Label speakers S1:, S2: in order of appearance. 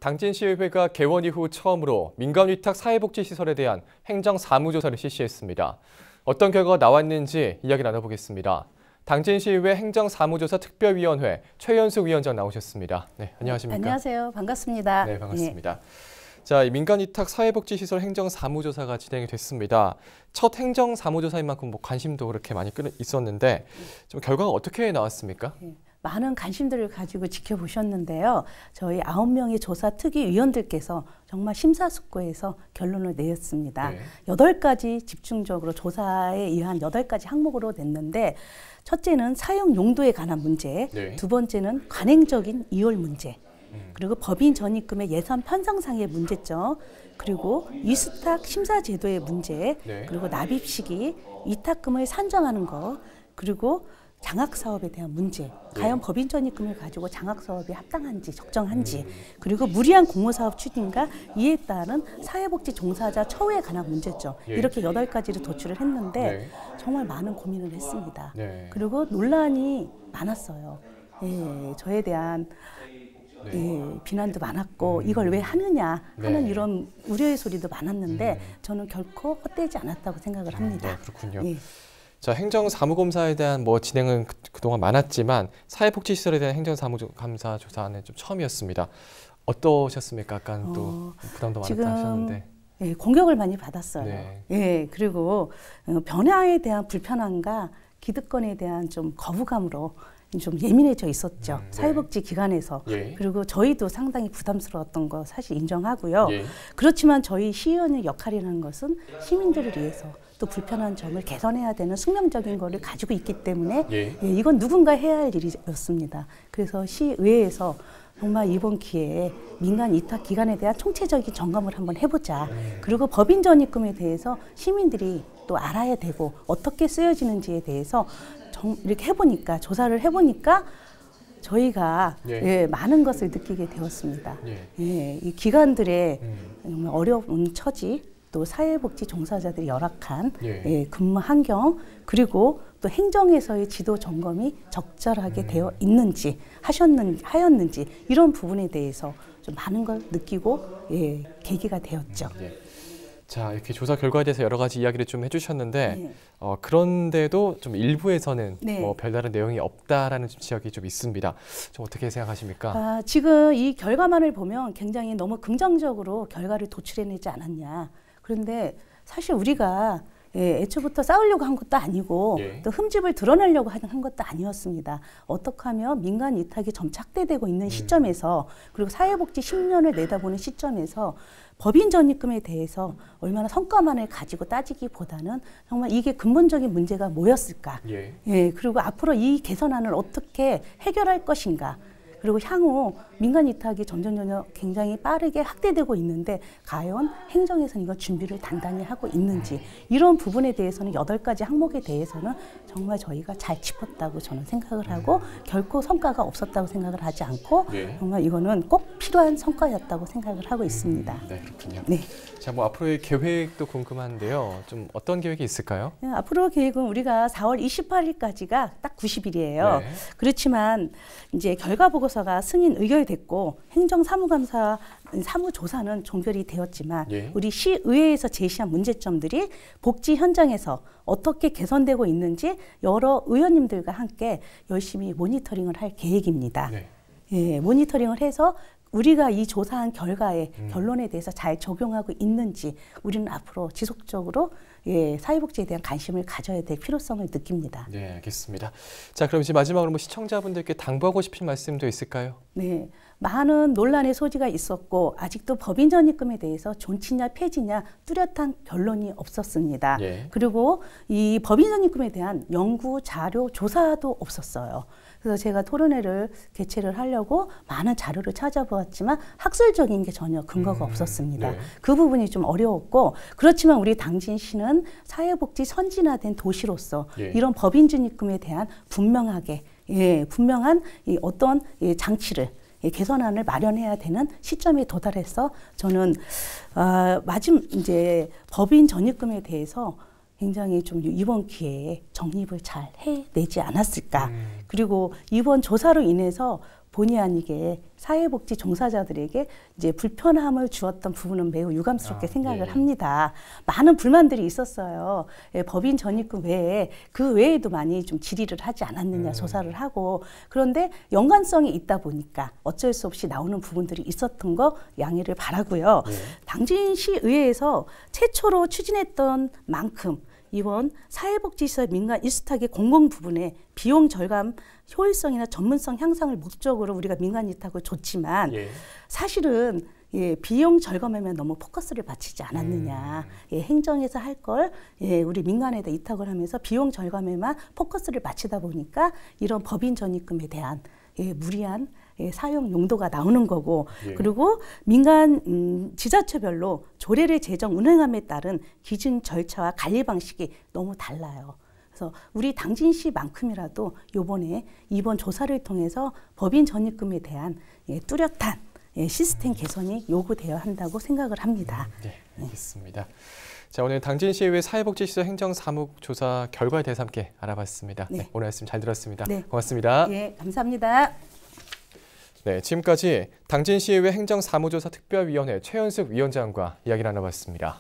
S1: 당진시의회가 개원 이후 처음으로 민간위탁 사회복지시설에 대한 행정사무조사를 실시했습니다. 어떤 결과가 나왔는지 이야기 나눠보겠습니다. 당진시의회 행정사무조사 특별위원회 최연숙 위원장 나오셨습니다. 네, 안녕하십니까?
S2: 안녕하세요. 반갑습니다.
S1: 네, 반갑습니다. 자, 민간위탁 사회복지시설 행정사무조사가 진행이 됐습니다. 첫 행정사무조사인 만큼 관심도 그렇게 많이 있었는데 좀 결과가 어떻게 나왔습니까?
S2: 많은 관심들을 가지고 지켜보셨는데요. 저희 9명의 조사 특위위원들께서 정말 심사숙고해서 결론을 내었습니다.
S1: 네.
S2: 8가지 집중적으로 조사에 의한 8가지 항목으로 냈는데 첫째는 사용 용도에 관한 문제,
S1: 네.
S2: 두 번째는 관행적인 이월 문제, 그리고 법인 전입금의 예산 편성상의 문제점, 그리고 위탁 심사 제도의 문제,
S1: 네.
S2: 그리고 납입 시기, 위탁금을 산정하는 것, 그리고 장학사업에 대한 문제, 과연 법인 전입금을 가지고 장학사업이 합당한지 적정한지, 그리고 무리한 공모사업 추진과 이에 따른 사회복지 종사자 처우에 관한 문제점, 이렇게 8가지를 도출을 했는데 정말 많은 고민을 했습니다. 그리고 논란이 많았어요. 저에 대한 비난도 많았고 이걸 왜 하느냐 하는 이런 우려의 소리도 많았는데 저는 결코 헛되지 않았다고 생각을 합니다.
S1: 그렇군요. 자, 행정사무검사에 대한 진행은 그동안 많았지만 사회복지시설에 대한 행정사무감사 조사는 좀 처음이었습니다. 어떠셨습니까? 약간 또 부담도 많았다 하셨는데.
S2: 공격을 많이 받았어요. 그리고 변화에 대한 불편함과 기득권에 대한 좀 거부감으로 좀 예민해져 있었죠. 사회복지 기관에서. 그리고 저희도 상당히 부담스러웠던 거 사실 인정하고요. 그렇지만 저희 시의원의 역할이라는 것은 시민들을 위해서 또 불편한 점을 개선해야 되는 숙명적인 거를 가지고 있기 때문에 이건 누군가 해야 할 일이었습니다. 그래서 시의회에서 정말 이번 기회에 민간 위탁 기관에 대한 총체적인 점검을 한번 해보자. 그리고 법인 전입금에 대해서 시민들이 또 알아야 되고 어떻게 쓰여지는지에 대해서 이렇게 해보니까 조사를 해보니까 저희가 많은 것을 느끼게 되었습니다. 이 기관들의 어려운 처지, 또 사회복지 종사자들이 열악한 근무 환경, 그리고 또 행정에서의 지도 점검이 적절하게 되어 있는지 하였는지 이런 부분에 대해서 좀 많은 걸 느끼고 계기가 되었죠.
S1: 자, 이렇게 조사 결과에 대해서 여러 가지 이야기를 좀 해주셨는데 그런데도 좀 일부에서는 별다른 내용이 없다라는 지적이 좀 있습니다. 좀 어떻게 생각하십니까?
S2: 지금 이 결과만을 보면 굉장히 너무 긍정적으로 결과를 도출해내지 않았냐. 그런데 사실 우리가 애초부터 싸우려고 한 것도 아니고 또 흠집을 드러내려고 한 것도 아니었습니다. 어떻게 하면 민간 위탁이 점차 확대되고 있는 시점에서 그리고 사회복지 10년을 내다보는 시점에서 법인 전입금에 대해서 얼마나 성과만을 가지고 따지기보다는 정말 이게 근본적인 문제가 뭐였을까? 그리고 앞으로 이 개선안을 어떻게 해결할 것인가? 그리고 향후 민간 위탁이 점점 굉장히 빠르게 확대되고 있는데 과연 행정에서는 이거 준비를 단단히 하고 있는지 이런 부분에 대해서는 8가지 항목에 대해서는 정말 저희가 잘 짚었다고 저는 생각을 하고 결코 성과가 없었다고 생각을 하지 않고 정말 이거는 꼭 필요한 성과였다고 생각을 하고 있습니다.
S1: 네, 그렇군요. 자, 앞으로의 계획도 궁금한데요. 좀 어떤 계획이 있을까요?
S2: 앞으로 계획은 우리가 4월 28일까지가 딱 90일이에요. 그렇지만 이제 결과 보고서가 승인 의결됐고 행정사무감사 사무조사는 종결이 되었지만 우리 시의회에서 제시한 문제점들이 복지 현장에서 어떻게 개선되고 있는지 여러 의원님들과 함께 열심히 모니터링을 할 계획입니다. 모니터링을 해서 우리가 이 조사한 결과의 결론에 대해서 잘 적용하고 있는지 우리는 앞으로 지속적으로 사회복지에 대한 관심을 가져야 될 필요성을 느낍니다.
S1: 네, 알겠습니다. 자, 그럼 이제 마지막으로 시청자분들께 당부하고 싶은 말씀도 있을까요?
S2: 많은 논란의 소지가 있었고 아직도 법인 전입금에 대해서 존치냐 폐지냐 뚜렷한 결론이 없었습니다. 그리고 이 법인 전입금에 대한 연구, 자료, 조사도 없었어요. 그래서 제가 토론회를 개최를 하려고 많은 자료를 찾아보았지만 학술적인 게 전혀 근거가 없었습니다. 그 부분이 좀 어려웠고 그렇지만 우리 당진시는 사회복지 선진화된 도시로서 이런 법인 전입금에 대한 분명한 어떤 장치를 개선안을 마련해야 되는 시점에 도달해서 저는 이제 법인 전입금에 대해서 굉장히 좀 이번 기회에 정립을 잘 해내지 않았을까. 그리고 이번 조사로 인해서 본의 아니게 사회복지 종사자들에게 이제 불편함을 주었던 부분은 매우 유감스럽게 생각을 합니다. 많은 불만들이 있었어요. 법인 전입금 외에 그 외에도 많이 좀 질의를 하지 않았느냐 조사를 하고, 그런데 연관성이 있다 보니까 어쩔 수 없이 나오는 부분들이 있었던 거 양해를 바라고요. 당진시의회에서 최초로 추진했던 만큼 이번 사회복지시설 민간 일수탁의 공공 부분에 비용 절감 효율성이나 전문성 향상을 목적으로 우리가 민간 위탁을 줬지만 사실은 비용 절감에만 너무 포커스를 맞추지 않았느냐. 행정에서 할 걸 우리 민간에다 위탁을 하면서 비용 절감에만 포커스를 맞추다 보니까 이런 법인 전입금에 대한 무리한 사용 용도가 나오는 거고, 그리고 민간 지자체별로 조례를 제정 운행함에 따른 기준 절차와 관리 방식이 너무 달라요. 그래서 우리 당진시만큼이라도 이번 조사를 통해서 법인 전입금에 대한 뚜렷한 시스템 개선이 요구되어야 한다고 생각을 합니다.
S1: 네, 알겠습니다. 자, 오늘 당진시의회 사회복지시설 행정사무조사 결과에 대해서 함께 알아봤습니다. 네, 오늘 말씀 잘 들었습니다. 네. 고맙습니다.
S2: 네, 감사합니다.
S1: 네, 지금까지 당진시의회 행정사무조사 특별위원회 최현숙 위원장과 이야기 나눠봤습니다.